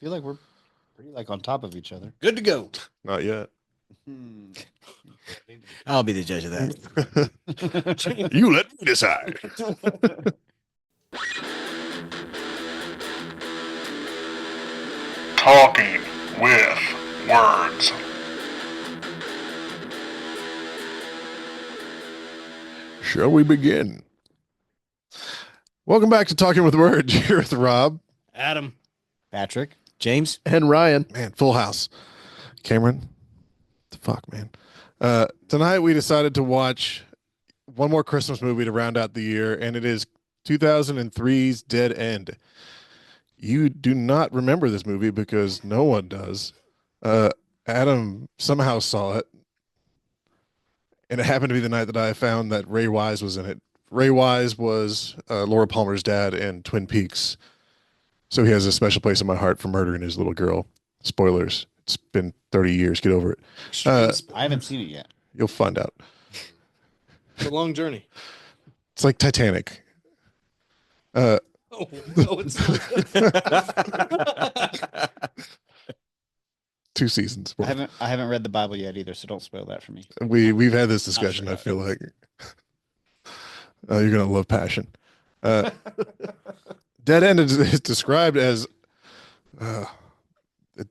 feel like we're pretty like on top of each other. Good to go. Not yet. I'll be the judge of that. You let me decide. Talking with words. Shall we begin? Welcome back to Talking with Words. Here with Rob. Adam. Patrick. James? And Ryan. Man, full house. Cameron. The fuck, man. Tonight we decided to watch one more Christmas movie to round out the year, and it is 2003's Dead End. You do not remember this movie because no one does. Adam somehow saw it, and it happened to be the night that I found that Ray Wise was in it. Ray Wise was Laura Palmer's dad in Twin Peaks, so he has a special place in my heart for murdering his little girl. Spoilers. It's been 30 years. Get over it. I haven't seen it yet. You'll find out. It's a long journey. It's like Titanic. Oh, no, it's Two seasons. I haven't read the Bible yet either, so don't spoil that for me. We've had this discussion. I feel like you're gonna love Passion. Dead End is described as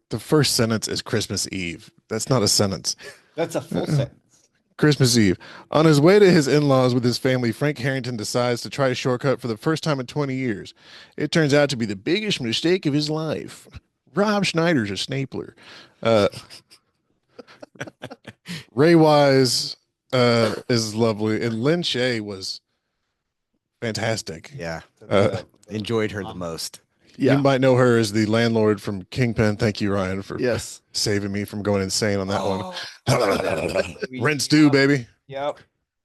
the first sentence is Christmas Eve. That's not a sentence. That's a full sentence. Christmas Eve. On his way to his in-laws with his family, Frank Harrington decides to try a shortcut for the first time in 20 years. It turns out to be the biggest mistake of his life. Rob Schneider's a Snapler. Ray Wise is lovely, and Lynn Shay was fantastic. Yeah. Enjoyed her the most. Yeah. You might know her as the landlord from Kingpin. Thank you, Ryan, for Yes. saving me from going insane on that one. Rent's due, baby. Yep.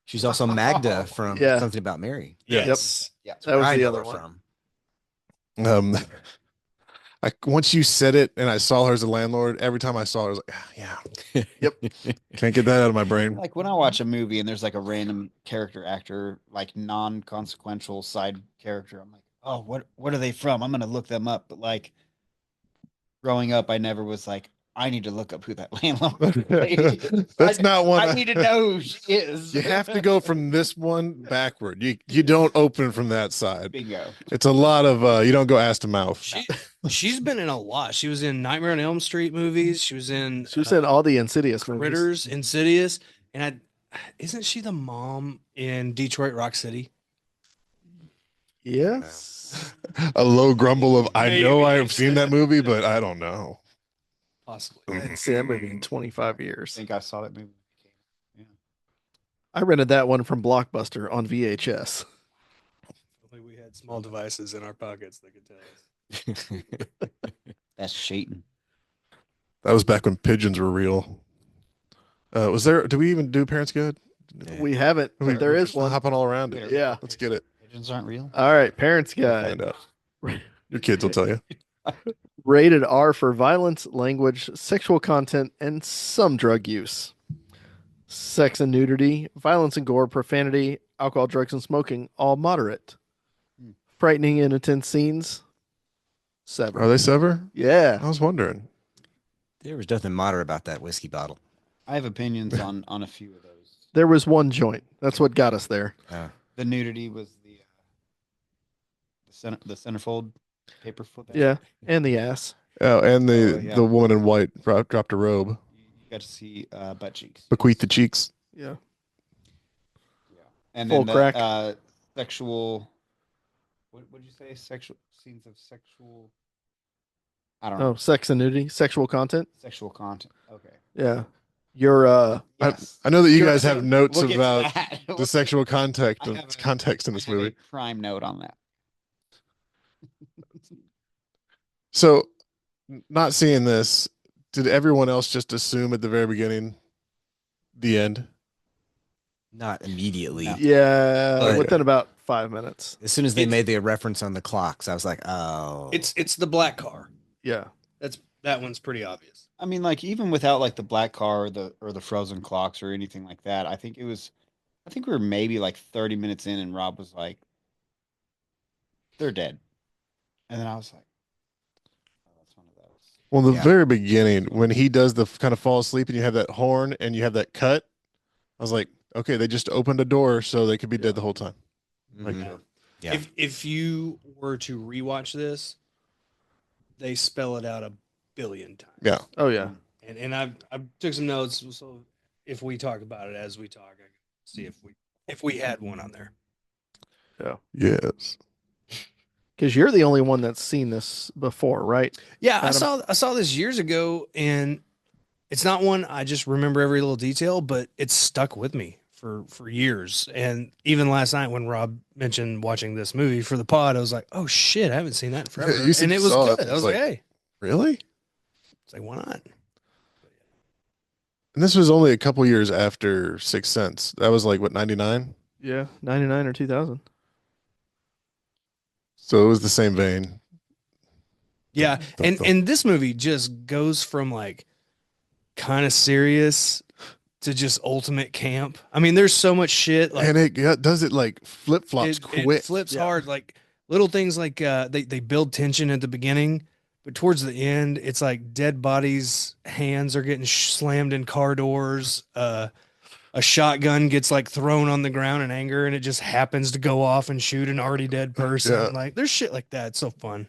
She's also Magda from Yeah. Something About Mary. yes. Yeah. That was I the know other her one. from. Once you said it and I saw her as a landlord, every time I saw her, I was like, yeah. Yep. Can't get that out of my brain. Like when I watch a movie and there's like a random character actor, like non-consequential side character, I'm like, oh, what are they from? I'm gonna look them up. But like growing up, I never was like, I need to look up who that landlord is. That's not one. I need to know who she is. You have to go from this one backward. You don't open from that side. Bingo. It's a lot of you don't go ass to mouth. She's been in a lot. She was in Nightmare on Elm Street movies. She was in She was in all the Insidious movies. Critters, Insidious, and isn't she the mom in Detroit Rock City? Yes. A low grumble of I know Maybe. I have seen that movie, but I don't know. Possibly. I hadn't seen that movie in 25 I years. think I saw that movie. Yeah. I rented that one from Blockbuster on VHS. Only we had small devices in our pockets that could tell us. That's cheating. That was back when pigeons were real. Was there? Do we even do Parents Good? We haven't, but there is one. Hopping all around it. Yeah. Let's get it. Pigeons aren't real. All right. Parents We'll Guide. find out. Your kids will tell you. Rated R for violence, language, sexual content, and some drug use. Sex and nudity, violence and gore, profanity, alcohol, drugs, and smoking, all moderate. Frightening and intense scenes, 7. Are they sever? Yeah. I was wondering. There was nothing moderate about that whiskey bottle. I have opinions on a few of those. There was one joint. That's what got us there. The nudity was the centerfold paper flip. Yeah. And the ass. Oh, and the Oh, yeah. the woman in white dropped a robe. You got to see butt cheeks. Bequeath the cheeks. Yeah. And Full then crack. Sexual. What would you say? Sexual scenes of sexual. I don't know. Oh, sex and nudity, sexual content. Sexual content. Okay. Yeah. You're Yes. I know that you Sure, guys have notes We'll get to about that. the sexual context I have a- context in this I have a movie. prime note on that. So, not seeing this, did everyone else just assume at the very beginning the end? Not immediately. No. yeah, But- within about 5 minutes. As soon as they It's- made the reference on the clocks, I was like, oh. It's the black car. Yeah. That one's pretty obvious. I mean, like even without like the black car or the frozen clocks or anything like that, I think we were maybe like 30 minutes in, and Rob was like, "They're dead," and then I was like, "Oh, that's one of those. Well, the Yeah. very beginning, when he does the kind of fall asleep and you have that horn and you have that cut, I was like, okay, they just opened a door so they could be dead the whole time. Like, Mhm. Yeah. If you were to rewatch this, they spell it out a billion times. Yeah. Oh yeah. And I took some notes, so if we talk about it as we talk, I can see if we had one on there. yes. Because you're the only one that's seen this before, right? Yeah, Adam? I saw this years ago, and it's not one I just remember every little detail, but it's stuck with me for years. And even last night when Rob mentioned watching this movie for the pod, I was like, oh shit, I haven't seen that in forever. you said And it you was saw it. good. I It's was like- like, hey, Really? it's like, why not? And this was only a couple years after Sixth Sense. That was like, what, 99? Yeah, 99 or 2000. So it was the same vein. Yeah, Dun, and dun. and this movie just goes from like kind of serious to just ultimate camp. I mean, there's so much shit. Like, And does it like flip flops it quick. flips Yeah. hard. Like little things like they build tension at the beginning, but towards the end, it's like dead bodies, hands are getting slammed in car doors. A shotgun gets like thrown on the ground in anger, and it just happens to go off and shoot an already dead person. Yeah. Like there's shit like that. It's so fun.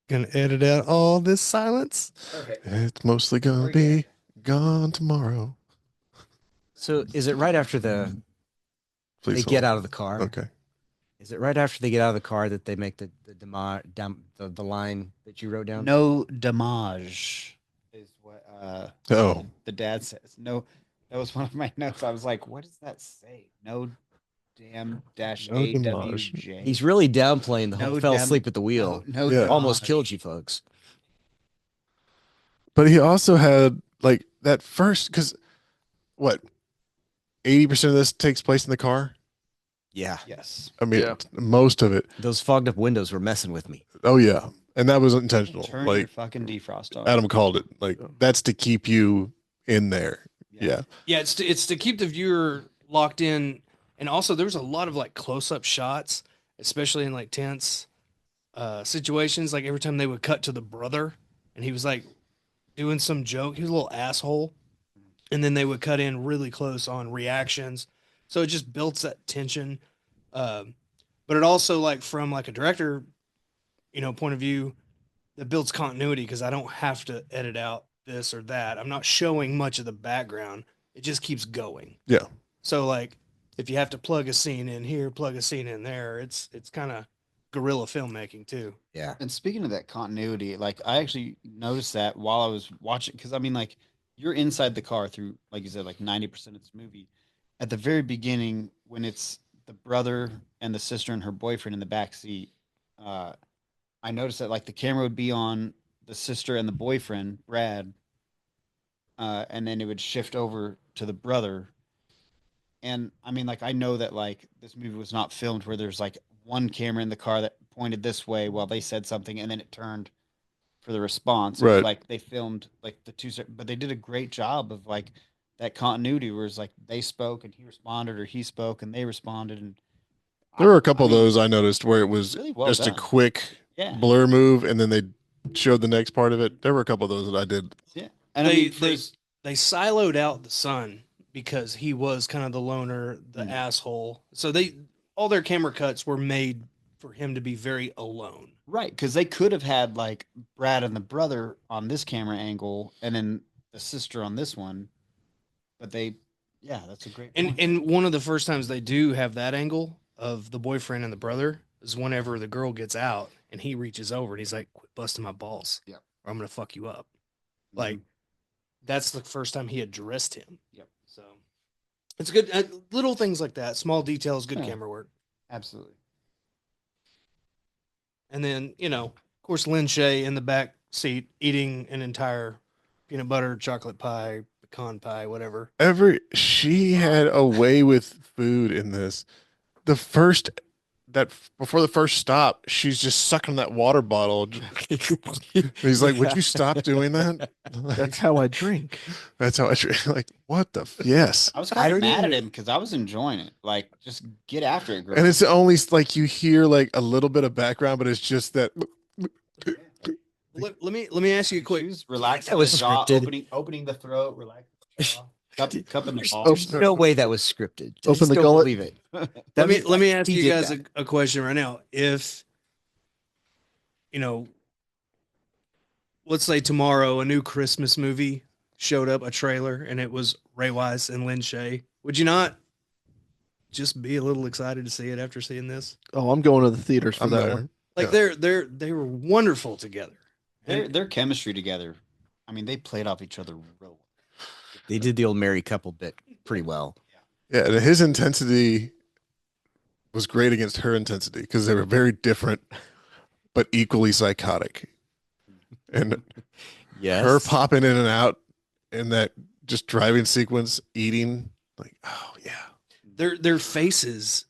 Gonna edit out all this silence. It's mostly gonna We're be gone tomorrow. So is it right after they Please get hold. out of the car? Okay. Is it right after they get out of the car that they make the line that you wrote down? No damage is what Oh. the dad says. No, that was one of my notes. I was like, what does that say? No damn dash No damage. AWJ. He's really downplaying the whole No fell dam- asleep at the wheel. No, Yeah. Almost damage. killed you folks. But he also had like that first, because what, 80% of this takes place in the car? Yeah. Yes. I mean, Yeah. most of it. Those fogged up windows were messing with me. Oh, yeah. And that was intentional. Turn your Like fucking defrost off. Adam called it. Like, that's to keep you in there. Yeah. Yeah, it's to keep the viewer locked in, and also there's a lot of like close up shots, especially in like tense situations. Like every time they would cut to the brother, and he was like doing some joke, he was a little asshole, and then they would cut in really close on reactions, so it just builds that tension. But it also like from like a director, point of view, that builds continuity because I don't have to edit out this or that. I'm not showing much of the background. It just keeps going. Yeah. So like if you have to plug a scene in here, plug a scene in there, it's kind of guerrilla filmmaking too. Yeah. And speaking of that continuity, like I actually noticed that while I was watching, because I mean, like you're inside the car through, like you said, like 90% of this movie. At the very beginning, when it's the brother and the sister and her boyfriend in the back seat, I noticed that like the camera would be on the sister and the boyfriend, Brad, and then it would shift over to the brother. And I mean, like I know that like this movie was not filmed where there's like one camera in the car that pointed this way while they said something and then it turned for the response. It was Right. like they filmed like the two, but they did a great job of like that continuity where it's like they spoke and he responded, or he spoke and they responded. And There were a couple I mean, of those I noticed where it was really well just a done. quick Yeah. blur move and then they showed the next part of it. There were a couple of those that I did. Yeah. And I They mean, they siloed out the son because he was kind of the loner, the Mm. asshole. So all their camera cuts were made for him to be very alone. right. Because they could have had like Brad and the brother on this camera angle and then the sister on this one. But yeah, that's a great And point. and one of the first times they do have that angle of the boyfriend and the brother is whenever the girl gets out and he reaches over and he's like, "Quit busting my balls, Yep. or I'm gonna fuck you up." Mhm. Like that's the first time he addressed him. Yep. So it's good. Little things like that, small details, good Yeah. camera work. Absolutely. And then of course, Lin Shay in the back seat eating an entire peanut butter chocolate pie, pecan pie, whatever. She had a way with food in this. Before the first stop, she's just sucking that water bottle. He's like, "Would you stop doing that?" That's how I drink. That's how I drink. Like, what the? Yes. I was I kind of don't mad even- at him because I was enjoying it. Like, just get after it, girl. And it's only like you hear like a little bit of background, but it's just that. let me ask you a quick. She was relaxing That was the jaw, scripted. opening the throat, relaxing the jaw, cupping the There's, balls. there's no way that was scripted. I Open just the don't gullet. believe it. Let me ask he you did guys that. a question right now. If let's say tomorrow a new Christmas movie showed up, a trailer, and it was Ray Wise and Lin Shay, would you not just be a little excited to see it after seeing this? Oh, I'm going to the theaters for I'm that there. one. Like Yeah. they were wonderful together. Their chemistry together. I mean, they played off each other real well. They did the old married couple bit pretty well. Yeah, and his intensity was great against her intensity because they were very different, but equally psychotic. And Yes. her popping in and out in that just driving sequence, eating, like, oh yeah, Their faces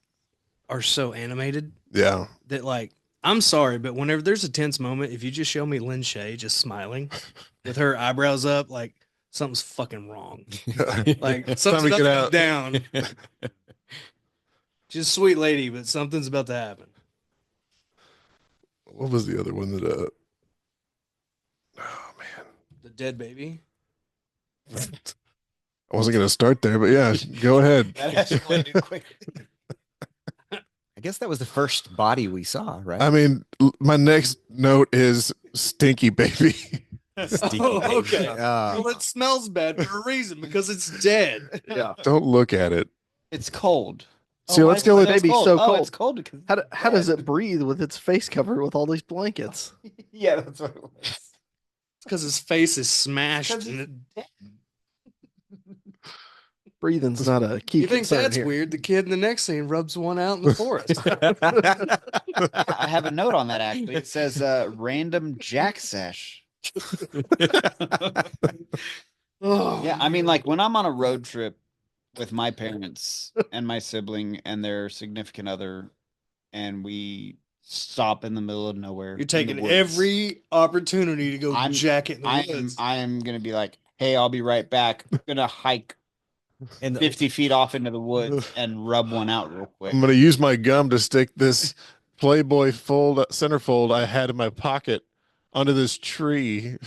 are so animated yeah. that, like, I'm sorry, but whenever there's a tense moment, if you just show me Lin Shay just smiling with her eyebrows up, like something's fucking wrong. Like It's time to something's get out. down. She's a sweet lady, but something's about to happen. What was the other one that? Oh man, The dead baby. I wasn't gonna start there, but yeah, go ahead. That escalated quickly. I guess that was the first body we saw, right? I mean, my next note is stinky baby. Stinky Oh, baby. okay. Uh, Well, it smells bad for a reason because it's dead. Yeah. Don't look at it. It's cold. See, why let's is go it with so baby cold? so Oh, cold. it's cold because How does it breathe with its face covered with all these blankets? yeah, that's what it was. Because his face is smashed. Because And it's it, dead. Breathing's not a key you think concern that's here. weird? The kid in the next scene rubs one out in the forest. I have a note on that actually. It says random jack sesh. Oh, Yeah, I mean, like when I'm on a road trip with my parents and my sibling and their significant other, and we stop in the middle of nowhere. you're in the taking woods, every opportunity to go I'm- jack it in the I am woods. I am gonna be like, hey, I'll be right back. I'm gonna hike and 50 feet off into the woods and rub one out real quick. I'm gonna use my gum to stick this Playboy centerfold I had in my pocket onto this tree.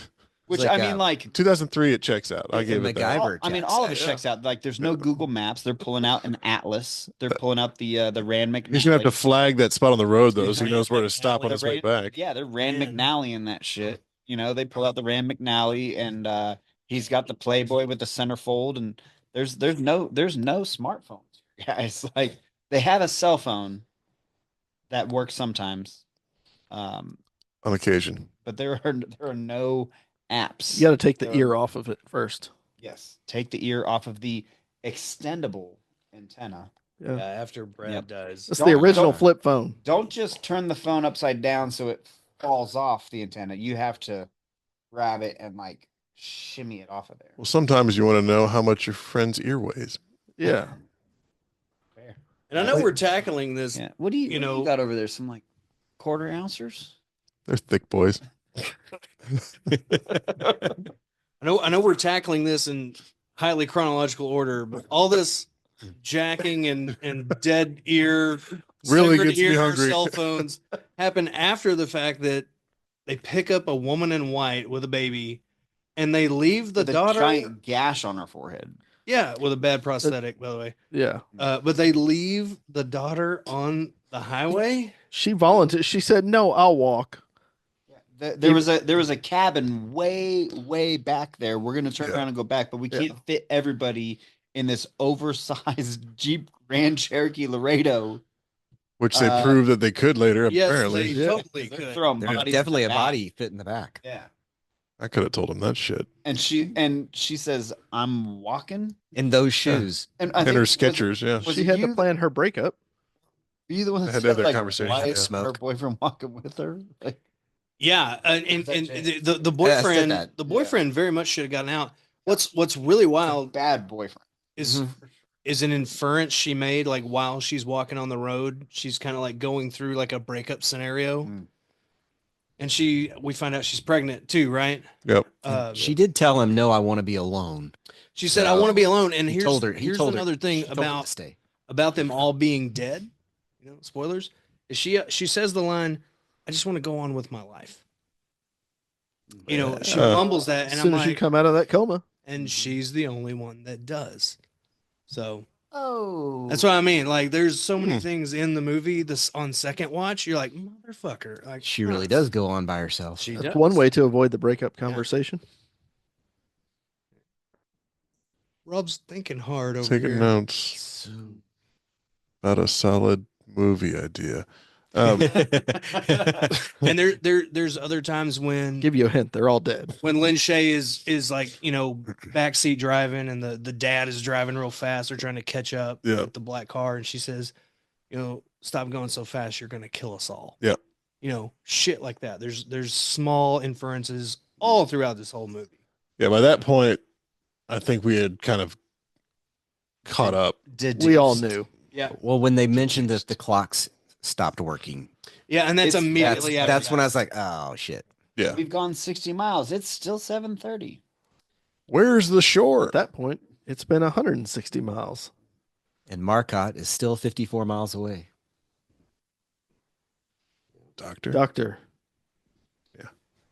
Which like I mean, a- like 2003, it checks out. I It's gave a it that. MacGyver. I mean, checks all of it out. checks out. Like, there's no Google Maps. They're pulling out an atlas. They're pulling out the Rand McNally. He's gonna have to flag that spot on the road though, so he Yeah. knows where to stop on The his way Rand- back. Yeah, they're Rand Man. McNally in that shit. You know, they pull out the Rand McNally, and he's got the Playboy with the centerfold, and there's no smartphones, guys. Like, they have a cell phone that works sometimes, On occasion. but there are no apps. You got to take the So- ear off of it first. Yes, take the ear off of the extendable antenna. Yeah. After Brad Yep. dies. That's the Don't- original don't- flip phone. Don't just turn the phone upside down so it falls off the antenna. You have to grab it and like shimmy it off of there. Well, sometimes you want to know how much your friend's ear weighs. Yeah. Fair. And I know we're tackling this. Yeah. What do you, You what do know- you got over there? Some like quarter ouncers? They're thick boys. I know we're tackling this in highly chronological order, but all this jacking and dead ear, Really severed gets me ear hungry. cell phones happen after the fact that they pick up a woman in white with a baby and they leave the With a daughter. giant gash on her forehead. Yeah, with a bad prosthetic, by the way. Yeah. But they leave the daughter on the highway. She volunteered. She said, "No, I'll walk." There was a cabin way back there. We're gonna turn Yeah. around and go back, but we Yeah. can't fit everybody in this oversized Jeep Grand Cherokee Laredo. Which they Uh, proved that they could later, Yes, apparently. they Yeah. totally They're could. throwing There's bodies definitely in a the back. body fit in the back. Yeah. I could have told him that shit. And she says, "I'm walking." In those shoes. And I And think- her was it- Skechers, yeah. was She it had you to plan her breakup. Were you the one that Had to have said, that like, conversation, why yeah. is her Smoke. boyfriend walking with her? Like, Yeah, and that and changed? the Yeah, I said boyfriend that. the boyfriend very much should have gotten out. What's really wild bad boyfriend. is is an inference she made like while she's walking on the road. She's kind of like going through like a breakup scenario, Mm. and we find out she's pregnant too, right? Yep. She She did tell him, "No, I want to be alone." she said, "I want to be alone." And He here's told her. He here's told her- another thing he told her to about stay. them all being dead. You know, spoilers. Is she says the line, "I just want to go on with my life." You know, she Uh, mumbles that, As and soon I'm as you like, come out of that coma. and she's the only one that does. So Oh, that's what I mean. Like, there's so many Hmm. things in the movie. This on second watch, you're like, motherfucker. Like, She really huh. does go on by herself. She That's does. one way to avoid the breakup conversation. Rob's thinking hard over Taking here. notes about a solid movie idea. Um, And there's other times when Give you a hint, they're all dead. when Lin Shay is like, you know, backseat driving and the dad is driving real fast. They're trying to catch up Yeah. with the black car, and she says, you know, stop going so fast, you're gonna kill us all. Yeah. You know, shit like that. There's small inferences all throughout this whole movie. yeah, by that point, I think we had kind of caught up. We all knew. Yeah. Well, when they mentioned that the clocks stopped working, Yeah, and that's It's- immediately after that's when that. I was like, oh shit. Yeah. We've gone 60 miles. It's still 7:30. Where's the shore? At that point, it's been 160 miles. And Marcotte is still 54 miles away. Doctor. Doctor.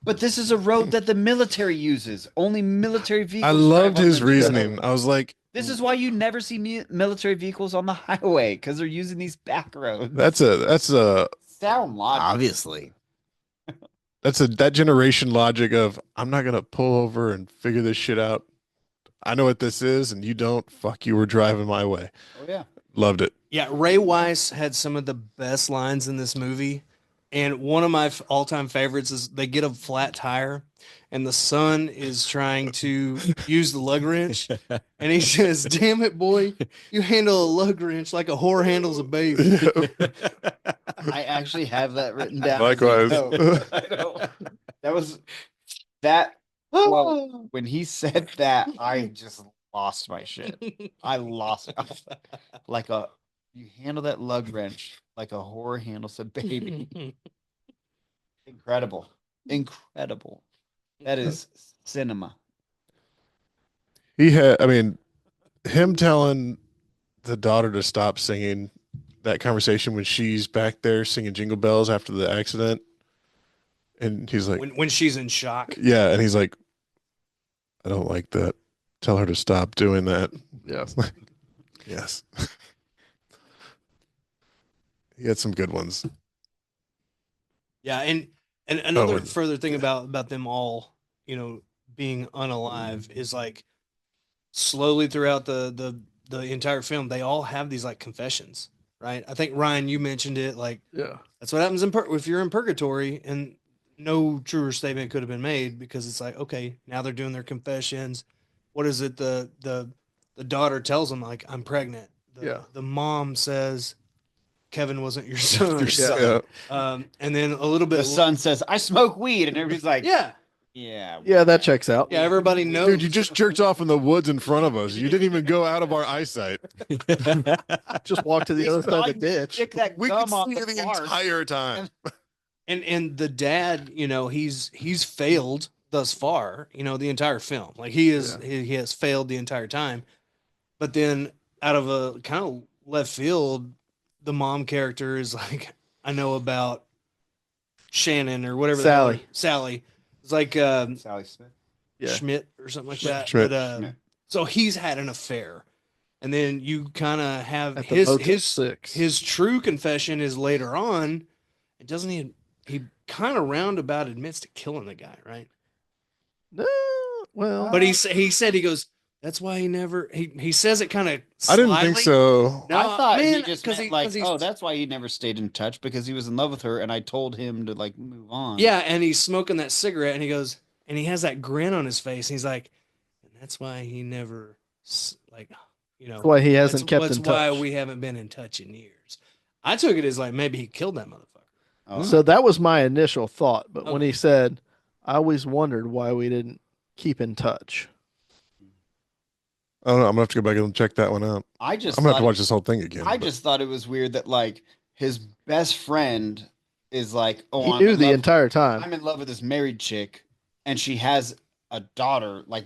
But this is a road that the military uses. Only military vehicles. I drive loved on his the- reasoning. I was like, This is why you never see military vehicles on the highway because they're using these back roads. that's a sound logic. Obviously. that generation logic of I'm not gonna pull over and figure this shit out. I know what this is, and you don't. Fuck you. We're driving my way. Oh yeah. Loved it. Yeah, Ray Weiss had some of the best lines in this movie. And one of my all-time favorites is they get a flat tire and the son is trying to use the lug wrench. And he says, damn it, boy, you handle a lug wrench like a whore handles a baby. I actually have that written down. Likewise. I know. That was that. Well, when he said that, I just lost my shit. I lost like you handle that lug wrench like a whore handles a baby. Incredible. Incredible. That is cinema. He had. I mean, him telling the daughter to stop singing that conversation when she's back there singing Jingle Bells after the accident, and he's like, when she's in shock. "Yeah," and he's like, "I don't like that. Tell her to stop doing that." Yeah. Yes. He had some good ones. Yeah, and another and- further thing about them all, you know, being unalive is like slowly throughout the entire film, they all have these like confessions, right? I think Ryan, you mentioned it, like Yeah. that's what happens if you're in purgatory, and no truer statement could have been made because it's like, okay, now they're doing their confessions. What is it? The daughter tells them like, I'm pregnant. Yeah. The mom says, Kevin wasn't your son. Your son. Yeah. And then a little bit. The son says, I smoke weed. And everybody's like, Yeah. yeah. Yeah, that checks out. Yeah. Everybody knows. Dude, you just jerked off in the woods in front of us. You didn't even go out of our eyesight. Just walk to the other side of the ditch. Stick that We gum could on see the the fart. entire time. And the dad, you know, he's failed thus far, you know, the entire film. Like he has failed the entire time. But then out of a kind of left field, the mom character is like, I know about Shannon or whatever. the hell- Sally. It's like Sally Smith. Yeah. Schmidt or something like that. Schmidt. But, Schmidt. so he's had an affair. And then you kind of have At the Motel his 6. his true confession is later on. It doesn't he kind of roundabout admits to killing the guy, right? No, well, But he said he goes, that's why he never he says it kind of I didn't think so. No, I thought man, he just 'cause meant he- like, 'cause he's- oh, that's why he never stayed in touch because he was in love with her, and I told him to like move on. Yeah, and he's smoking that cigarette and he goes and he has that grin on his face and he's like, and that's why he never like, you know, that's why he hasn't kept that's in why touch. we haven't been in touch in years. I took it as like maybe he killed that motherfucker. Oh. So that was my initial thought. But when Okay. he said, I always wondered why we didn't keep in touch. I don't know. I'm gonna have to go back and check that one out. I just I'm gonna have thought- to watch this whole thing again. I but- just thought it was weird that like his best friend is like, oh, He I'm knew in the love- entire time. I'm in love with this married chick, and she has a daughter. Like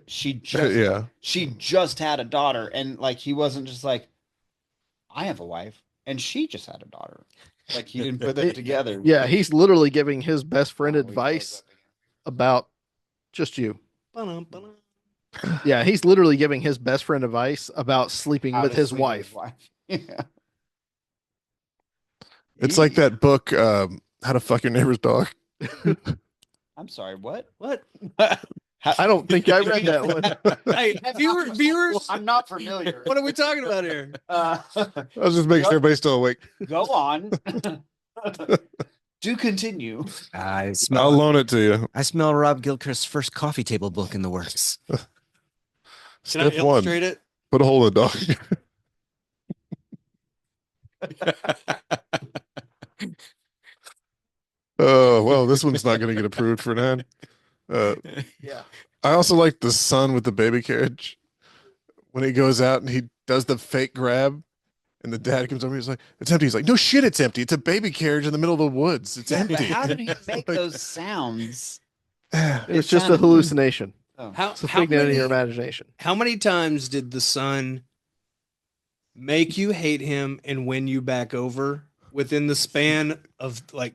she just yeah. she just had a daughter, and like he wasn't just like, I have a wife, and she just had a daughter. Like he didn't put that together. Yeah, he's literally giving his best friend Oh, he blows advice up again. about Just you. Ba-dum, ba-dum. Yeah, he's literally giving his best friend advice about sleeping How with to his sleep wife. Yeah. It's like that book, How to Fuck Your Neighbor's Dog. I'm sorry, what? What? I don't think I read that one. Hey, viewers, I'm not familiar. what are we talking about here? I was just making sure everybody's still awake. Go on. Do continue. I I'll smell. loan it to you. I smell Rob Gilchrist's first coffee table book in the works. Can Step I one, illustrate it? put a hole in the dog. Oh, well, this one's not going to get approved for now. Yeah. I also like the son with the baby carriage when he goes out and he does the fake grab, and the dad comes over. He's like, "It's empty." He's like, "No shit, it's empty. It's a baby carriage in the middle of the woods. It's But empty." how did he make Like, those sounds? It was It just a sounded- hallucination. Oh. It's a figment of your imagination. How many times did the son make you hate him and win you back over within the span of like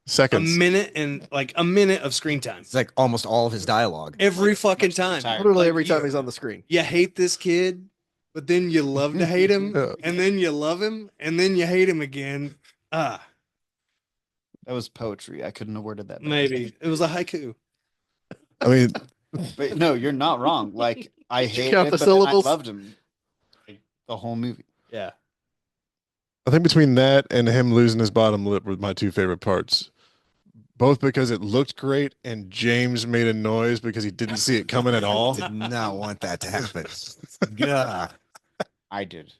Seconds. a minute of screen time? It's like almost all of his dialogue. Every fucking time. Tired. Literally Like, every time he's on the screen. You hate this kid, but then you love to hate him, Yeah. and then you love him, and then you hate him again. Ah, That was poetry. I couldn't have worded that better. maybe it was a haiku. I mean, But no, you're not wrong. Like I you hate count him, the but then I syllables? loved him. Like, the whole movie. Yeah. I think between that and him losing his bottom lip were my two favorite parts. Both because it looked great and James made a noise because he didn't see it coming at all. Did not want that to happen. Yeah. I did.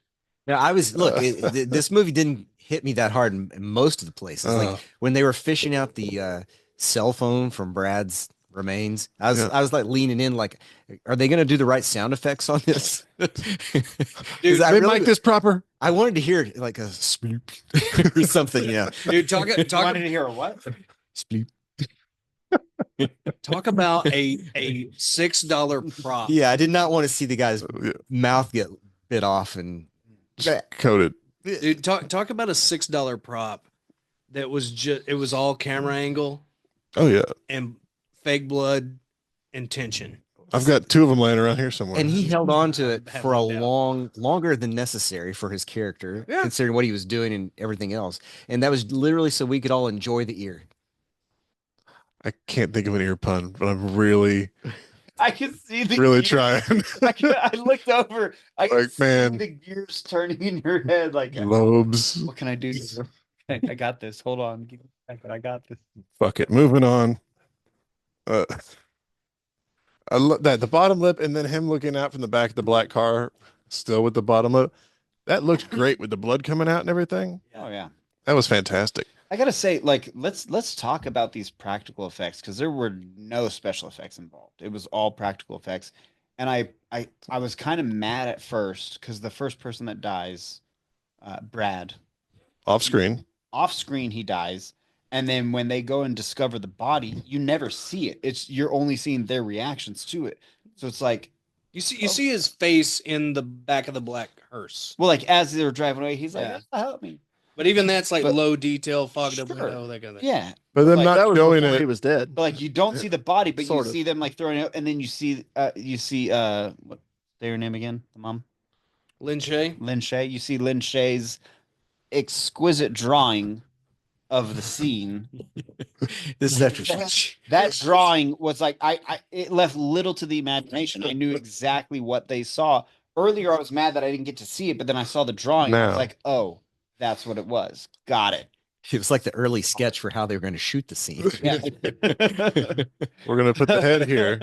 Yeah, I was this movie didn't hit me that hard in most of the places. Like when they were fishing out the cell phone from Brad's remains, I was like leaning in, like, are they gonna do the right sound effects on this? Dude, 'Cause I They really- mic this proper. I wanted to hear like a sploop or something. Yeah, Dude, talk Wanted to hear a what? sploop. talk about a $6 prop. Yeah, I did not want to see the guy's Yeah, mouth get bit off and just coated. Dude, talk about a $6 prop that was just it was all camera angle Oh yeah, and fake blood and tension. I've got two of them laying around here somewhere. and he held on to it Have for a no doubt. longer than necessary for his character, Yeah. considering what he was doing and everything else. And that was literally so we could all enjoy the ear. I can't think of an ear pun, but I'm really, I can see the really gears. trying. I looked over. I can Like, see man. the gears turning in your head. Like, Lobes. what can I do? I got this. Hold on. Give me a second. I got this. Fuck it. Moving on. I love that the bottom lip and then him looking out from the back of the black car, still with the bottom lip. That looked great with the blood coming out and everything. Oh yeah. That was fantastic. I gotta say, like, let's talk about these practical effects because there were no special effects involved. It was all practical effects, and I was kind of mad at first because the first person that dies, Brad, Off screen. off screen he dies, and then when they go and discover the body, you never see it. You're only seeing their reactions to it. So it's like, You see his face in the back of the black hearse. well, like as they were driving away, he's like, Yeah. "Help me!" But even that's like But- low detail, fogged up Sure. window, that kind of thing. Yeah, But then Like, not That was showing before he it. was dead. but like you don't see the body, but Sort you of. see them like throwing it, and then you see what's their name again? The mom, Lin Shay. Lin Shay. You see Lin Shay's exquisite drawing of the scene. This is after That drawing was like it left little to the imagination. I knew exactly what they saw. Earlier, I was mad that I didn't get to see it, but then I saw the drawing. I was Now. like, oh, that's what it was. Got it. it was like the early sketch for how they were going to shoot the scene. Yeah. We're gonna put the head here.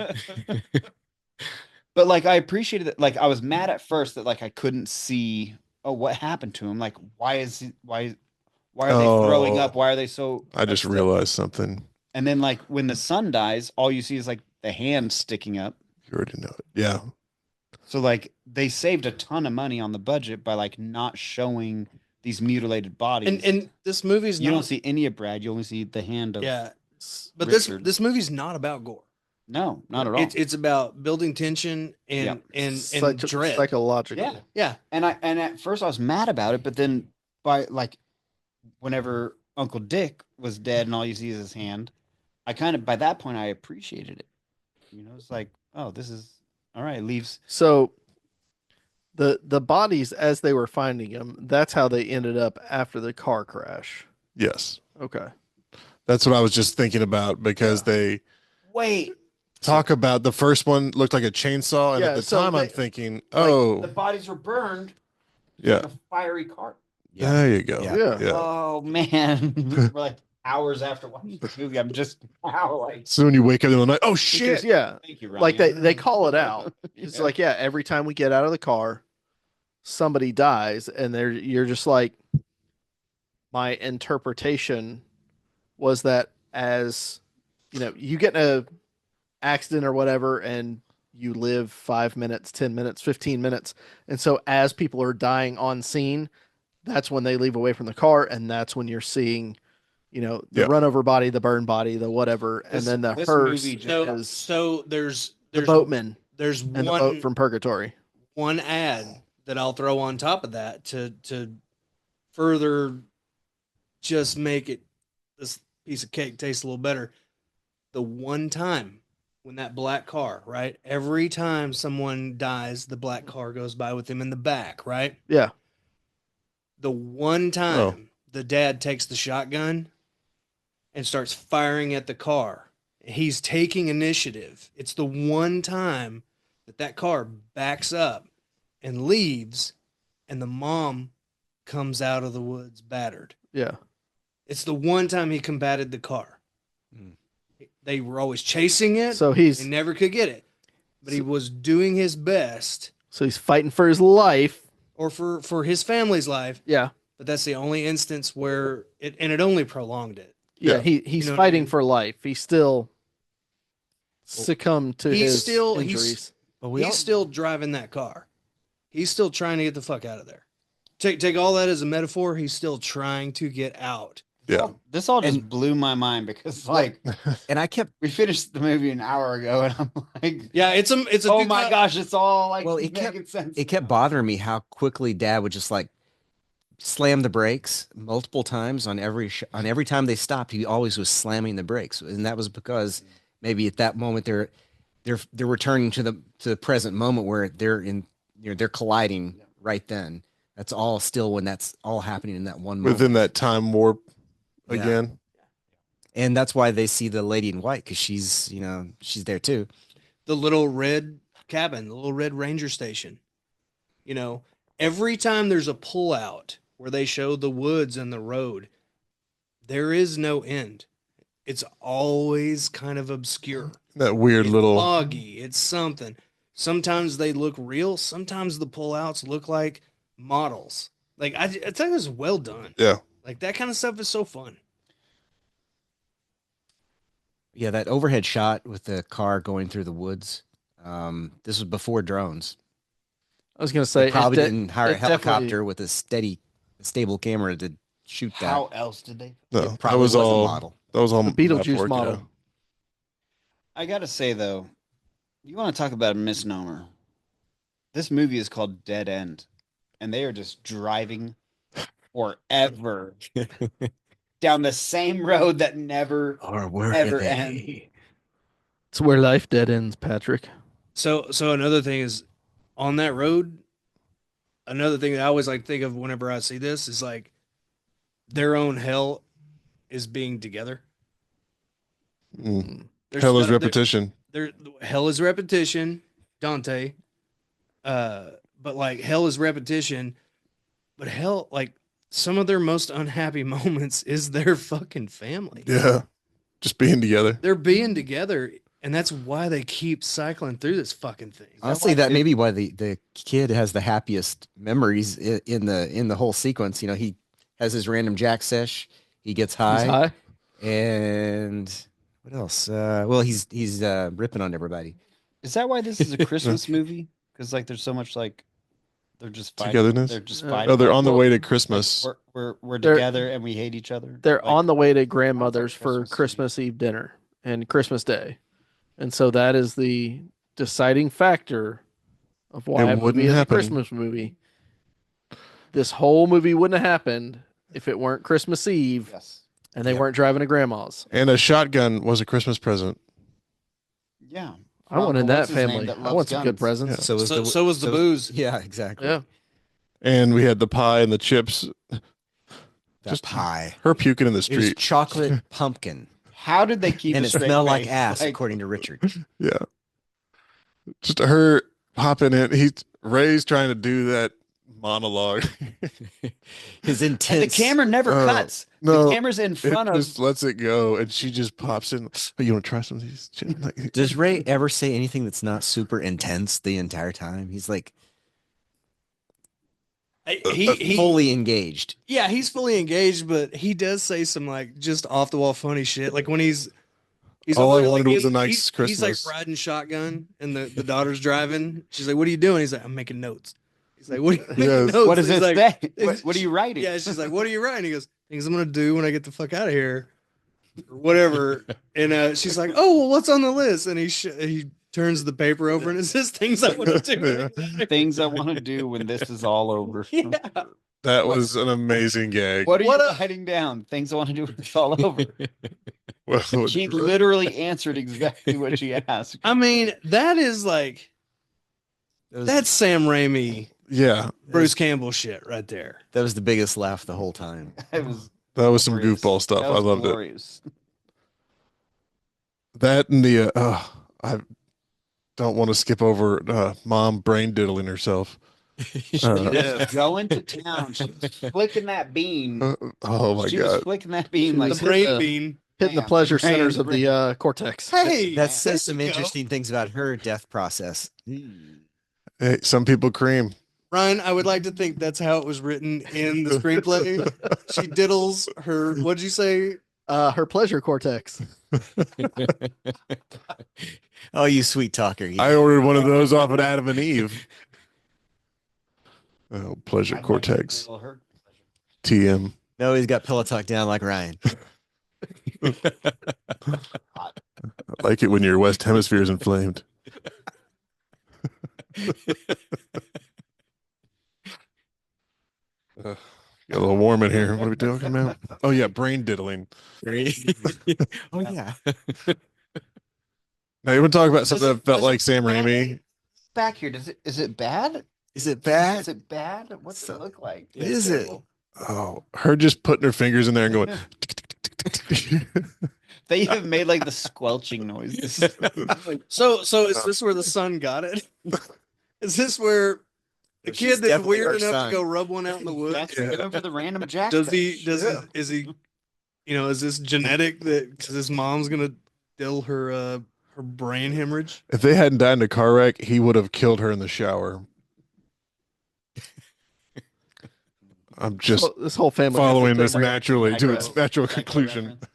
But like I appreciated it. Like I was mad at first that like I couldn't see, oh, what happened to him? Like why are they throwing Oh. up? Why are they so I just upset? realized something. And then like when the son dies, all you see is like the hand sticking up. You already know it. Yeah. So like they saved a ton of money on the budget by like not showing these mutilated bodies. And this movie's you not, don't see any of Brad, you only see the hand of yeah. But Richard. this movie's not about gore. No, not at all. It's about building tension and and dread. Psychological. Yeah. Yeah. And at first I was mad about it, but then by like whenever Uncle Dick was dead and all you see is his hand, I kind of by that point I appreciated it. You know, it's like, oh, this is all right. Leaves. So the bodies as they were finding them, that's how they ended up after the car crash. Yes. Okay. That's what I was just thinking about because they Wait, talk about the first one looked like a chainsaw. And Yeah, at the so time, I'm they- thinking, the oh, bodies were burned yeah, in a fiery cart. there you go. Yeah. Yeah. Yeah. Oh man, we're like hours after watching the movie. I'm just now like, So when you wake up in the night, oh Because, shit. yeah, thank you, like Ryan. they call it out. It's Yeah. like, yeah, every time we get out of the car, somebody dies, and you're just like, my interpretation was that as you get in a accident or whatever, and you live 5 minutes, 10 minutes, 15 minutes, and so as people are dying on scene, that's when they leave away from the car, and that's when you're seeing, the Yeah. run over body, the burn body, the whatever, and This- then the this hearse movie just- So, is so there's the boatman There's and the boat from Purgatory. one ad that I'll throw on top of that to further just make this piece of cake taste a little better. The one time when that black car, right? Every time someone dies, the black car goes by with them in the back, right? Yeah. The one time the dad takes the shotgun and starts firing at the car, he's taking initiative. It's the one time that car backs up and leaves, and the mom comes out of the woods battered. Yeah. It's the one time he combated the car. Mm. They were always chasing it. So They he's never could get it. But he was doing his best, fighting for his life. or for his family's life. Yeah. But that's the only instance where it only prolonged it. Yeah, Yeah. he's know what I fighting mean? for life. He still succumbed to He's his still- he's- injuries. But He's still driving that car. He's still trying to get the fuck out of there. Take all that as a metaphor. He's still trying to get out. Yeah. This all just And- blew my mind because like and I kept we finished the movie an hour ago and I'm like, Yeah, it's a oh my gosh, it's all like Well, it making sense. it kept bothering me how quickly Dad would just like slam the brakes multiple times on every time they stopped. He always was slamming the brakes, and that was because maybe at that moment they're returning to the present moment where they're colliding right then. That's all still when that's all happening in that one moment. Within that time warp Yeah. again. And that's why they see the lady in white, because she's there too. The little red cabin, the little red ranger station. Every time there's a pullout where they show the woods and the road, there is no end. It's always kind of obscure. That weird It's little foggy. It's something. Sometimes they look real. Sometimes the pullouts look like models. Like I think it was well done. Yeah. Like that kind of stuff is so fun. Yeah, that overhead shot with the car going through the woods. This was before drones. I was gonna They say probably it de- didn't hire a it definitely- helicopter with a stable camera to shoot that. How else did they? No, It that probably was a all model. that was all The Beetlejuice map work, model. yeah. I gotta say though, you want to talk about a misnomer. This movie is called Dead End, and they are just driving forever down the same road that never. Or where Ever they? end. It's where life dead ends, Patrick. So another thing is on that road. Another thing that I always like to think of whenever I see this is like their own hell is being together. Mm. There's Hell is no- there- repetition. there hell is repetition, Dante. But like hell is repetition, but hell, like some of their most unhappy moments is their fucking family. Yeah. Just being together. They're being together, and that's why they keep cycling through this fucking thing. Honestly, that may be why the kid has the happiest memories in the whole sequence. He has his random jack sesh. He gets He's high, high. and what else? Well, he's ripping on everybody. Is that why this is a Christmas movie? Because like there's so much like they're just fighting. Togetherness? They're just Oh, fighting. Oh, they're on the Well, way to Christmas. We're They're- together and we hate each other. They're Like, on the way to grandmother's for Christmas Eve. Christmas Eve dinner and Christmas Day, and so that is the deciding factor of why It a movie wouldn't is happen. a Christmas movie. This whole movie wouldn't have happened if it weren't Christmas Eve Yes. and they Yep. weren't driving to grandma's. And a shotgun was a Christmas present. Yeah. I wanted Uncle, that what's his name family. that I loves want some good guns? presents. So was So was the booze. Yeah, exactly. Yeah. And we had the pie and the chips. That Just pie. Her puking in the It was street. chocolate pumpkin, How did they keep and a it straight smelled like face? ass, Like, according to Richard. Yeah. Just her popping in. Ray's trying to do that monologue. His and the intense. camera never Oh, cuts. no, The camera's in It front of. just lets it go, and she just pops in. Oh, you want to try some of these? Like, Does Ray ever say anything that's not super intense the entire time? He's like He fully engaged. yeah, he's fully engaged, but he does say some like just off the wall funny shit. Like when he's All over I there, wanted like, was a nice he's Christmas. like riding shotgun, and the daughter's driving. She's like, "What are you doing?" He's like, "I'm making notes." He's like, "What are you making Yes. notes?" What does He's it like, say? What are you writing? Yeah, she's like, "What are you writing?" He goes, "Things I'm gonna do when I get the fuck out of here, or whatever." And she's like, "Oh, well, what's on the list?" And he turns the paper over, and it says things I want to do. Things I want to do when this is all over. Yeah. that was an amazing gag. What are What you a- writing down? Things I want to do when it's all over. Well, She literally answered exactly what she asked. I mean, that is like that's Sam Raimi, yeah, Bruce Campbell shit right there. That was the biggest laugh the whole time. It was that was some glorious. goofball stuff. That I was loved glorious. it. That and the I don't want to skip over mom brain diddling herself. Just going to town. She was flicking that bean. Oh my She was god. flicking that bean She like was The brain the- bean. Hitting the Damn, pleasure brain- centers of the cortex. Hey, That says there some you go. interesting things about her death process. Hey, some people cream. Ryan, I would like to think that's how it was written in the screenplay. She diddles her. What'd you say? Her pleasure cortex. Oh, you sweet talker. You. I ordered one of those off at Adam and Eve. Oh, pleasure I'd like to cortex. diddle her. TM. No, he's got pillow tucked down like Ryan. I like it when your West Hemisphere is inflamed. Got a little warm in here. What are we talking about? Oh yeah, brain diddling. Oh yeah. Now you want to talk about something that felt Does like it- Sam Raimi? Back here, is it bad? Is it bad? Is it bad? What's it look like? Is it? Oh, her just putting her fingers in there and going. They even made like the squelching noises. So is this where the son got it? Is this where the She's kid that's definitely weird our enough son. to go rub one out in the woods? That's going for the random jack. Does he? fish. Does he? Is he? You know, is this genetic that because his mom's gonna dill her her brain hemorrhage? If they hadn't died in a car wreck, he would have killed her in the shower. I'm just This whole family. following this thing. naturally to its Micro- natural micro conclusion. reference.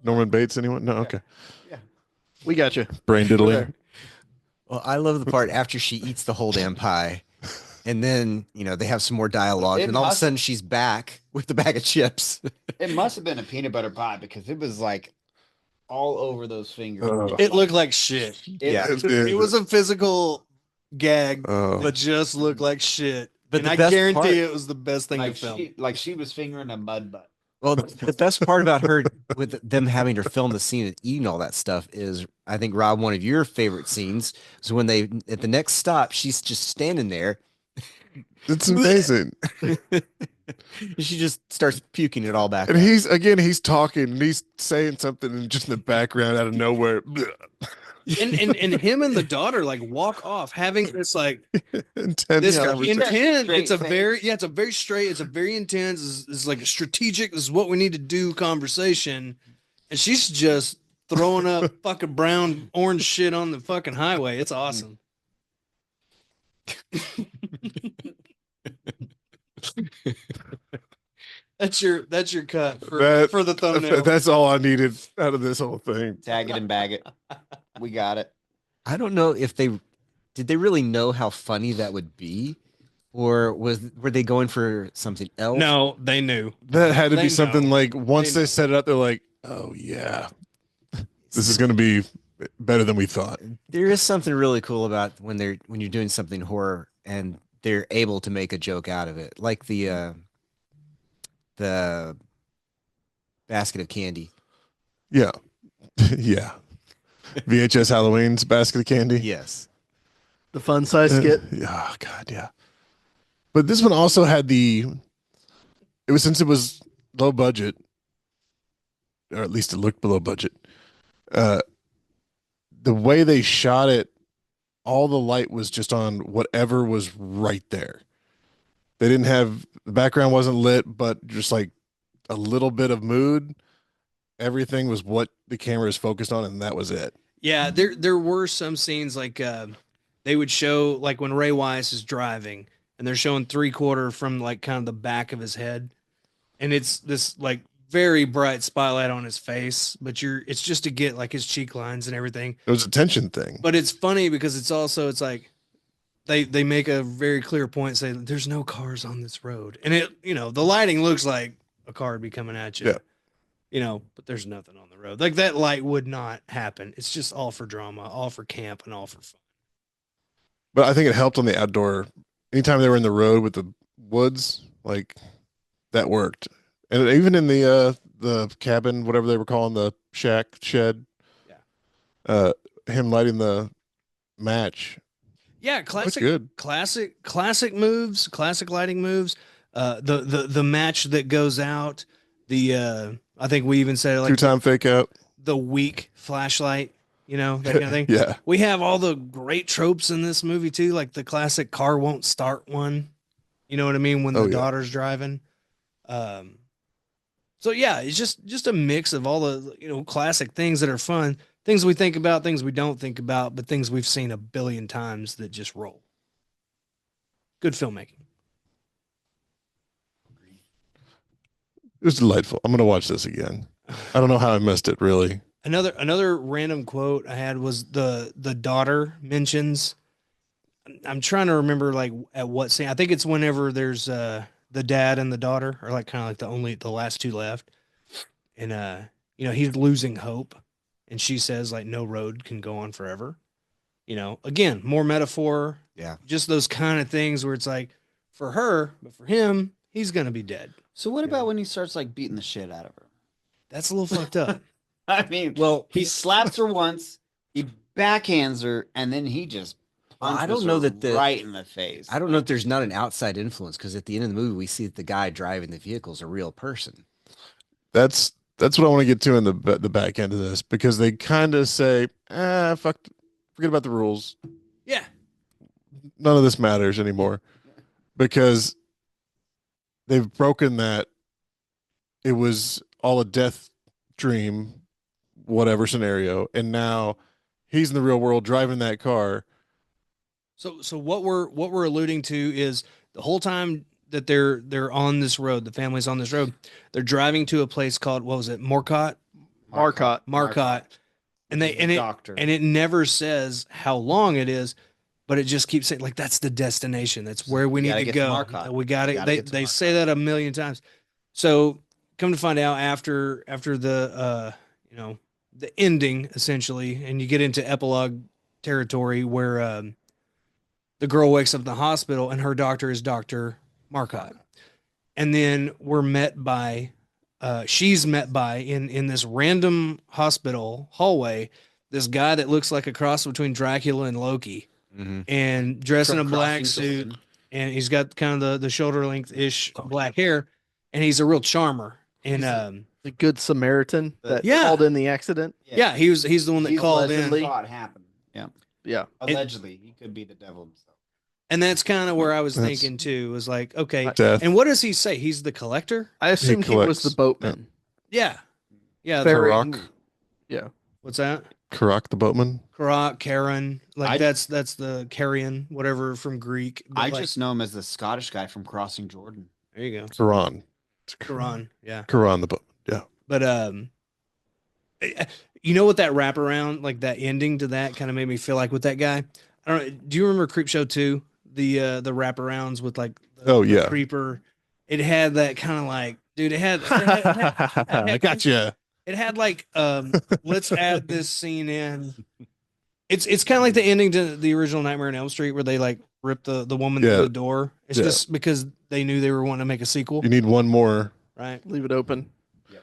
Norman Bates, anyone? No, okay. We got you. Brain diddling. Well, I love the part after she eats the whole damn pie. And then, they have some more dialogue. It And all of a must- sudden she's back with the bag of chips. It must have been a peanut butter pie because it was like all over those fingers. It looked like shit. Yeah. It was a physical gag, Oh. but just looked like shit. But And the I best guarantee part- it was the best thing like to film. she was fingering a mud butt. Well, the best part about her with them having her film the scene and eating all that stuff is, I think, Rob, one of your favorite scenes is when they, at the next stop, she's just standing there. It's amazing. And she just starts puking it all back. And up. he's talking and he's saying something and just in the background out of nowhere. And him and the daughter like walk off having this like Intense this conversation. intense. Straight It's a face. very it's a very straight. It's a very intense. It's like a strategic. This is what we need to do. Conversation, and she's just throwing up fucking brown orange shit on the fucking highway. It's awesome. That's your cut for the thumbnail. That's all I needed out of this whole thing. Tag it and bag it. We got it. I don't know if did they really know how funny that would be, or were they going for something else? No, they knew. That had to They be something know. like once They they know. set it up, they're like, oh yeah, this is going to be better than we thought. There is something really cool about when you're doing something horror and they're able to make a joke out of it, like the basket of candy. Yeah. Yeah. VHS Halloween's basket of candy. Yes. The fun size skit. Oh God, yeah. But this one also had since it was low budget, or at least it looked below budget. The way they shot it, all the light was just on whatever was right there. They didn't have the background wasn't lit, but just like a little bit of mood. Everything was what the camera is focused on, and that was it. Yeah, there were some scenes like they would show like when Ray Wise is driving and they're showing 3/4 from like kind of the back of his head, and it's this like very bright spotlight on his face, but it's just to get like his cheek lines and everything. It was a tension thing. But it's funny because it's like they make a very clear point, say there's no cars on this road, and the lighting looks like a car would be coming at you. Yeah. But there's nothing on the road. Like that light would not happen. It's just all for drama, all for camp, and all for fun. But I think it helped on the outdoor. Anytime they were in the road with the woods, like that worked. And even in the cabin, whatever they were calling the shed. Yeah. Him lighting the match. Yeah, That's good. classic moves, classic lighting moves. The match that goes out. I think we even said like 2-time fake out. the weak flashlight, that kind of thing. Yeah. We have all the great tropes in this movie too, like the classic car won't start one. You know what I mean? When the daughter's driving. So yeah, it's just a mix of all the, classic things that are fun, things we think about, things we don't think about, but things we've seen a billion times that just roll. Good filmmaking. It was delightful. I'm going to watch this again. I don't know how I missed it, really. Another random quote I had was the daughter mentions. I'm trying to remember like at what scene. I think it's whenever there's the dad and the daughter are like kind of like the last two left, and he's losing hope, and she says like no road can go on forever. Again, more metaphor. Yeah. Just those kind of things where it's like for her, but for him, he's gonna be dead. So what about when he starts like beating the shit out of her? That's a little fucked up. I mean, Well, he slaps her once, he backhands her, and then he just I don't punches know her that right in the face. I don't know if there's not an outside influence because at the end of the movie we see that the guy driving the vehicle is a real person. That's what I want to get to in the back end of this, because they kind of say, forget about the rules. Yeah. None of this matters anymore, because they've broken that. It was all a death dream, whatever scenario, and now he's in the real world driving that car. So what we're alluding to is the whole time that they're on this road, the family's on this road, they're driving to a place called, what was it, Marcotte, and it never says how long it is, but it just keeps saying like that's the destination, that's where we need to go. We got it. They say that a million times. So come to find out after the the ending essentially, and you get into epilogue territory where the girl wakes up in the hospital and her doctor is Dr. Marcotte. And then she's met by in this random hospital hallway, this guy that looks like a cross between Dracula and Loki, and dressed in a black suit, and he's got kind of the shoulder length ish black hair, and he's a real charmer. And The Good Samaritan that Yeah. called in the accident. yeah, he's the one that He's called allegedly- in. Saw it happen. Yeah, Yeah. allegedly he could be the devil himself. And that's kind of where I was That's- thinking too, was like, okay, Death. and what does he say? He's the collector? I assumed he was the collects. boatman. Yeah. Yeah. Very- Karak, Yeah. What's that? Karak the boatman. Karak, Karen, like I- that's the Carrion, whatever from Greek. But I like, just know him as the Scottish guy from Crossing Jordan. there you go, Karan. Karan, yeah. Karan the boatman. Yeah. But you know what that wraparound, like that ending to that, kind of made me feel like with that guy. I don't know. Do you remember Creepshow 2? The wraparounds with like Oh, the yeah. creeper. It had that kind of like, dude. It had I got you. It had like let's add this scene in. It's kind of like the ending to the original Nightmare on Elm Street where they like rip the woman Yeah. through the door. It's Yeah. just because they knew they were wanting to make a sequel, You need one more. right? Leave it open.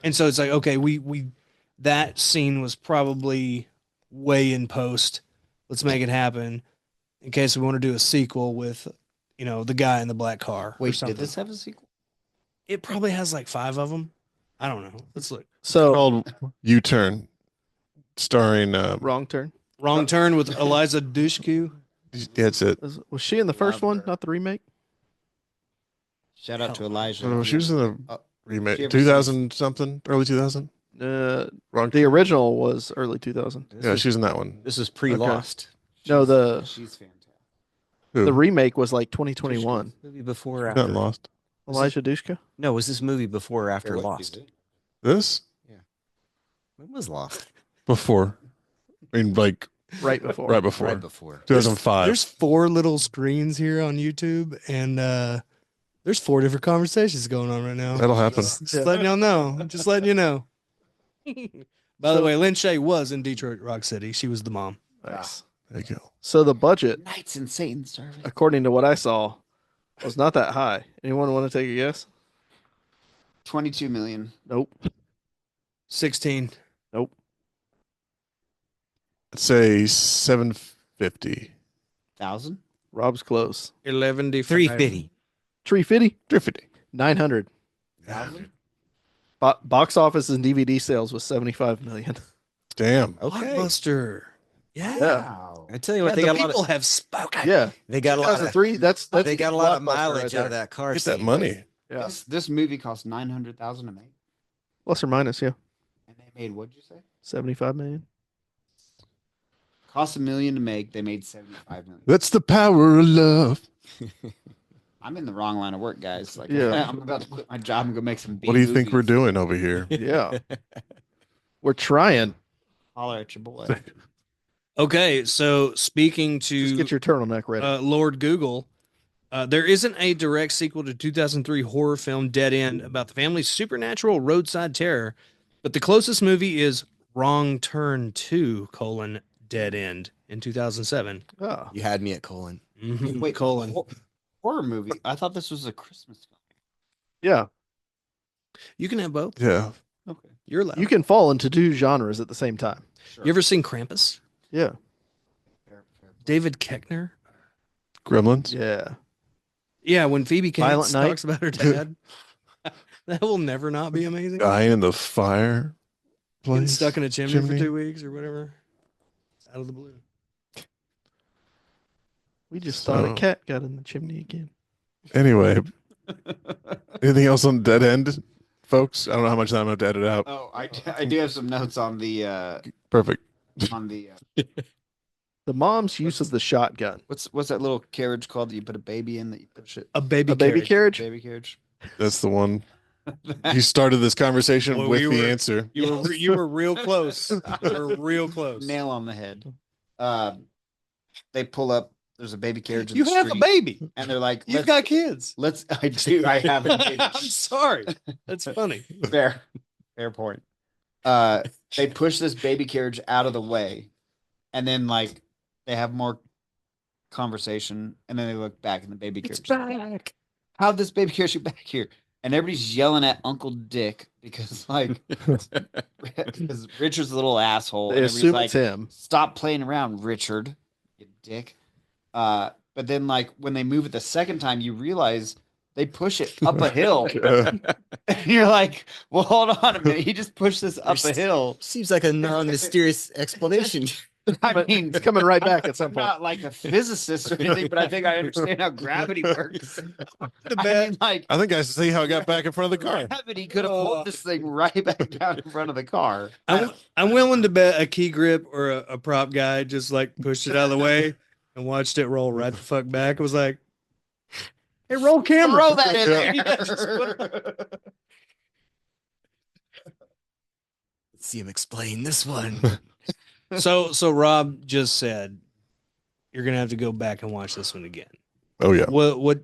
And so it's like, okay, we that scene was probably way in post. Let's make it happen in case we want to do a sequel with, the guy in the black car. or Wait, something. did this have a sequel? It probably has like 5 of them. I don't know. Let's look. So Called U-Turn, starring. wrong turn. Wrong Turn with Eliza Dushku. That's it. Was she in the first Love one, her. not the remake? Shout out to Elijah. No, she was in the Oh, remake, she ever 2000 something, early 2000. Wrong. The original was early 2000. Yeah, she's in that one. This is pre-Lost. No, she's fantastic. Who? the remake was like 2021. Movie before or Not after? Lost. Elijah Dushka. No, was this movie before or after What Lost? is it? This When was Lost? before. I mean, like Right before. right before. Right before. 2005. There's 4 little screens here on YouTube, and there's 4 different conversations going on right now. That'll happen. Just letting y'all know. Just letting you know. By the way, Lynn Shay was in Detroit Rock City. She was the mom. Nice. There you go. So the budget, Knights in Satan's service. according to what I saw, was not that high. Anyone want to take a guess? 22 million. Nope. 16. Nope. I'd say 750. Thousand? Rob's close. 11 350. 350? 350. 900. Thousand? Box office and DVD sales was 75 million. Damn. Okay. Blockbuster. Yeah. Yeah. Wow. I tell you what, Yeah, they the got a lot people of, have spoken. Yeah. they got a lot of, 2003. That's they got a lot of blockbuster mileage right out of there. that car. Get that scene. money. Yeah. This movie cost 900,000 to make, Plus or minus, yeah. and they made, what'd you say? 75 million. Cost $1 million to make. They made 75 million. That's the power of love. I'm in the wrong line of work, guys. Like, Yeah. I'm about to quit my job and go make some. What do you think we're doing over here? Yeah. We're trying. Holler at your boy. Okay, so speaking Just to get your turtleneck ready. Lord Google, there isn't a direct sequel to 2003 horror film Dead End about the family's supernatural roadside terror, but the closest movie is Wrong Turn 2, Dead End in 2007. Ah. You had me at colon. Mhm. Wait, colon. horror movie? I thought this was a Christmas film. Yeah. You can have both. Yeah. Okay. You're allowed. You can fall into 2 genres at the same time. Sure. You ever seen Krampus? Yeah. Fair. David Keckner? Gremlins. Yeah. Yeah, when Phoebe Violent Cates Night? talks about her dad. That will never not be amazing. Guy in the fire. Getting Place. stuck in a chimney for Chimney. 2 weeks or whatever. Out of the blue. We just thought a So- cat got in the chimney again. Anyway, anything else on Dead End, folks? I don't know how much time I have to edit out. Oh, I do have some notes on the Perfect. The mom's use of the shotgun. what's that little carriage called that you put a baby in that you push it? A baby A baby carriage? Baby carriage. That's the one. You started this conversation Well, with we the were- answer. You were real close. You were real close. Nail on the head. They pull up. There's a baby carriage. In You the have a street, baby. and they're like, You've let's, got kids. let's. I do. I have a baby. I'm sorry. That's funny. Fair point. They push this baby carriage out of the way, and then like they have more conversation, and then they look back, and the baby carriage. back. How'd this baby carriage get back here? And everybody's yelling at Uncle Dick because like because Richard's a little asshole. They and everybody's assume like, it's him. stop playing around, Richard, you dick. But then like when they move it the second time, you realize they push it up a hill. And you're like, well, hold on a minute. He just pushed this up a hill. Seems like a non-mysterious explanation. I mean, It's coming right back at some I'm point. not like a physicist or anything, but I think I understand how gravity works. The I bad. mean, like I think I see how it got back in front of the car. gravity could have pulled this thing right back down in front of the car. I'm willing to bet a key grip or a prop guy just like pushed it out of the way and watched it roll right the fuck back. It was like, hey, roll camera. Throw that in Yeah, just put there. Let's see him explain this one. So Rob just said you're gonna have to go back and watch this one again. Oh yeah. What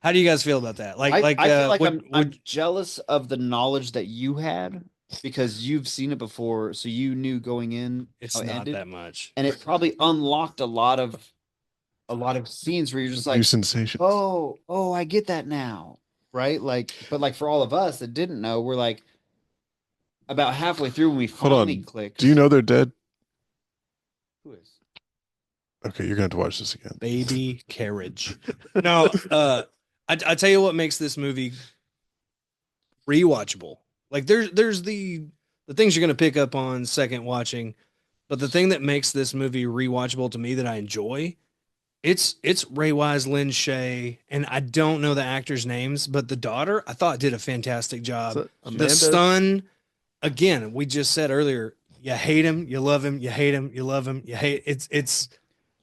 how do you guys feel about that? I feel like would- I'm jealous of the knowledge that you had because you've seen it before, so you knew going in it's how it not ended, that much. and it probably unlocked a lot of scenes where you're just like, New sensations. oh, I get that now, right? Like, but like for all of us that didn't know, we're like about halfway through when we Hold on. finally clicked. Do you know they're dead? Okay, you're gonna have to watch this again. Baby carriage. No, I tell you what makes this movie rewatchable. Like there's the things you're gonna pick up on second watching, but the thing that makes this movie rewatchable to me that I enjoy, it's Ray Wise, Lynn Shay, and I don't know the actors' names, but the daughter I thought did a fantastic job. So, The Amanda, son, again, we just said earlier, you hate him, you love him, you hate him, you love him, you hate. It's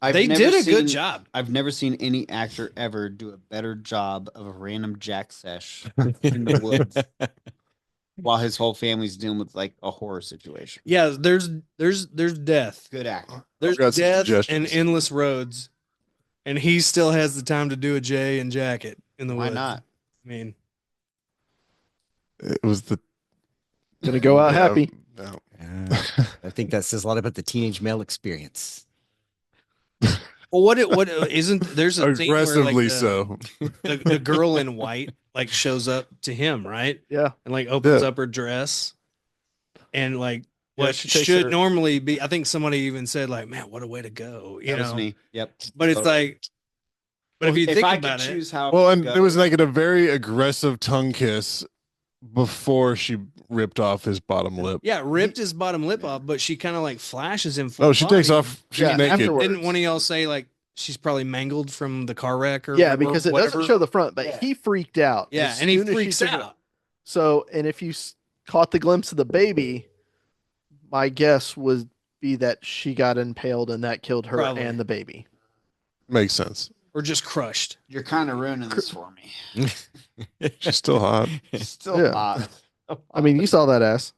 they never did a good seen- job. I've never seen any actor ever do a better job of a random jack sesh in the woods while his whole family's dealing with like a horror situation. Yeah, there's death. Good actor. There's got some death and suggestions. endless roads, and he still has the time to do a Jay and jacket in the Why woods. not? I mean, It was the gonna go out happy. No. I think that says a lot about the teenage male experience. well, what isn't there's a scene where, Aggressively like, so. the girl in white like shows up to him, right? Yeah. And like opens Yeah. up her dress, and like Yeah, what she takes should her- normally be. I think somebody even said like, "Man, what a way to go," you That was know. me. Yep. But it's like, but if you if think I about could it, choose how Well, to and go- it was like a very aggressive tongue kiss before she ripped off his bottom lip. yeah, ripped his bottom lip off, but she kind of like flashes him. Oh, she takes body. off. She's Yeah, naked. afterwards. Didn't one of y'all say like she's probably mangled from the car wreck or Yeah, because it whatever? doesn't show the front, but Yeah. he freaked out. Yeah, as and he soon as she freaks took it- out. So, and if you caught the glimpse of the baby, my guess would be that she got impaled and that killed her Probably. and the baby. Makes sense. Or just crushed. You're kind of ruining this for me. She's still hot. Still Yeah. hot. I mean, you saw that ass.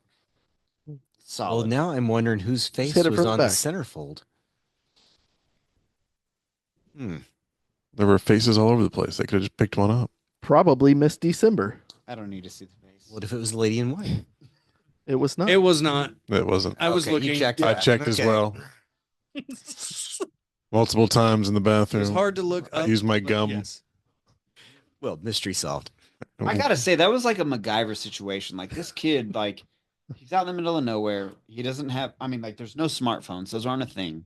Well, Solid. now I'm wondering whose face hit it was from the on the back. centerfold. Hmm. There were faces all over the place. They could have just picked one up. Probably Miss December. I don't need to see the face. What if it was the lady in white? It was not. It was not. It wasn't. I was Okay, you looking. checked I that. checked as Okay. well multiple times in the It bathroom. was hard to look I up. used my but gum. yes. Well, mystery solved. I gotta say that was like a MacGyver situation. Like this kid, like he's out in the middle of nowhere. He doesn't have. I mean, like there's no smartphones. Those aren't a thing.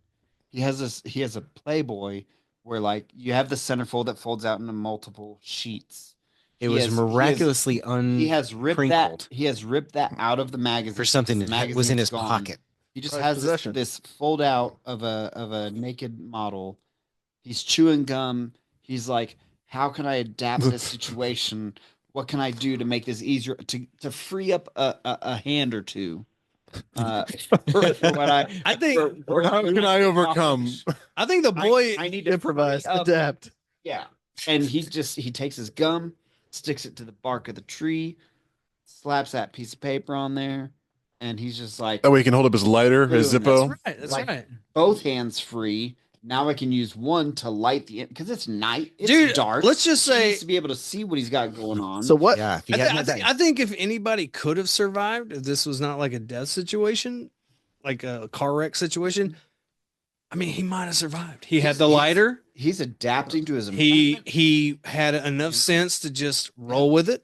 He has this. He has a Playboy where like you have the centerfold that folds out into multiple sheets. It He was has- miraculously He has ripped Crinkled. that. He has ripped that out of the magazine for something The that was in magazine's his gone. pocket. He just Prized has possession. this fold out of a naked model. He's chewing gum. He's like, how can I adapt this situation? What can I do to make this easier to free up a hand or two? For what I think How can I overcome? I think the boy I need to Improvise, free up- adapt. Yeah, and he takes his gum, sticks it to the bark of the tree, slaps that piece of paper on there, and he's just like, That way he can hold up his lighter, his Doing Zippo. That's right. That's Like- right. both hands free. Now I can use one to light the because it's night. It's Dude, dark. let's just He say needs to be able to see what he's got going on. So what? Yeah, if he I, hadn't I, had think, that, I think if anybody could have survived, if this was not like a death situation, like a car wreck situation, I mean, he might have survived. He had the lighter. He's adapting to his He environment. he had enough sense to just roll with it.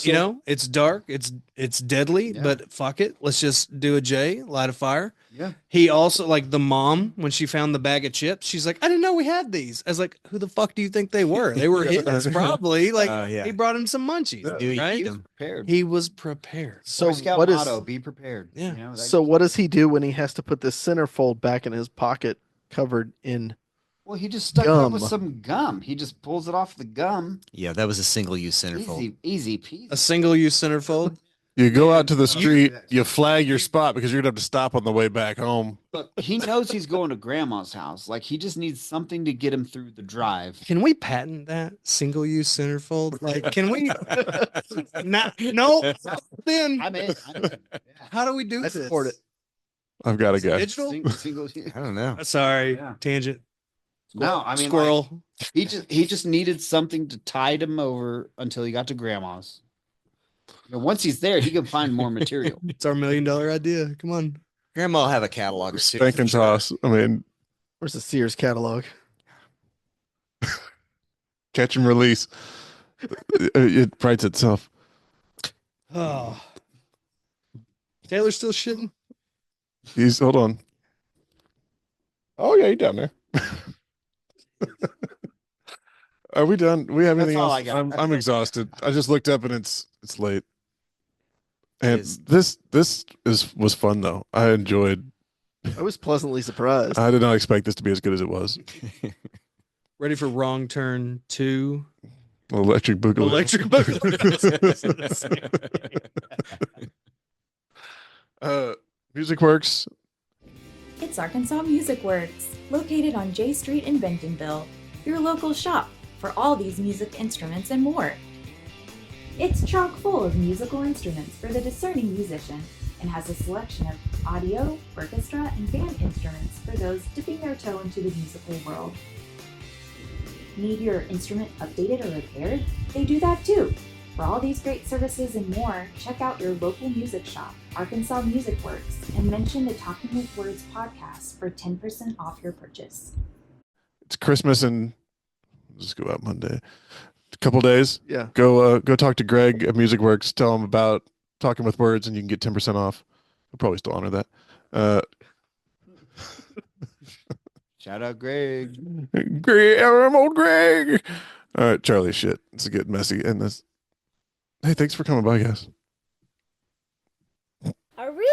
You know, it's dark, it's deadly, Yeah. but fuck it. Let's just do a J, light a fire. Yeah. He also like the mom when she found the bag of chips, she's like, I didn't know we had these. I was like, who the fuck do you think they were? They were his, probably. Like yeah. he brought him some munchies, Do you right? eat He was them? prepared. He was prepared. So Boy Scout what is? motto, be prepared. Yeah. You know, that- So what does he do when he has to put this centerfold back in his pocket, covered in? well, he just stuck it up with Gum. some gum. He just pulls it off the gum. Yeah, that was a single-use centerfold. Easy peasy. A single use centerfold. You go out to the street, you flag your spot because you're gonna have to stop on the way back home. Look, he knows he's going to grandma's house. Like he just needs something to get him through the drive. Can we patent that single use centerfold? Like, can we? No. Then I'm in. how do we do I this? support it. I've got to go. Digital. Single. I don't know. Sorry, Yeah. tangent. No, I mean, like, Squirrel. he just needed something to tide him over until he got to grandma's. You know, once he's there, he can find more material. It's our $1 million idea. Come on. Grandma will have a catalog of Spank and toss. I mean, Where's the Sears catalog? catch and release. It writes itself. Oh. Taylor's still shitting. Hold on. Oh yeah, he's down there. Are we done? Do we have That's anything all else? I got. I'm exhausted. I just looked up and it's late. And is. this was fun though. I enjoyed. I was pleasantly surprised. I did not expect this to be as good as it was. Ready for Wrong Turn 2? Electric Boogaloo. Electric Music Works. It's Arkansas Music Works, located on J Street in Bentonville, your local shop for all these music instruments and more. It's chock full of musical instruments for the discerning musician and has a selection of audio, orchestra, and band instruments for those dipping their toe into the musical world. Need your instrument updated or repaired? They do that too. For all these great services and more, check out your local music shop, Arkansas Music Works, and mention the Talking with Words podcast for 10% off your purchase. It's Christmas and just go out Monday. A couple days. Yeah. Go talk to Greg at Music Works. Tell him about Talking with Words, and you can get 10% off. We'll probably still honor that. Shout out Greg. Greg, old Greg. All right, Charlie. Shit, it's getting messy. And this. Hey, thanks for coming by, guys. Are we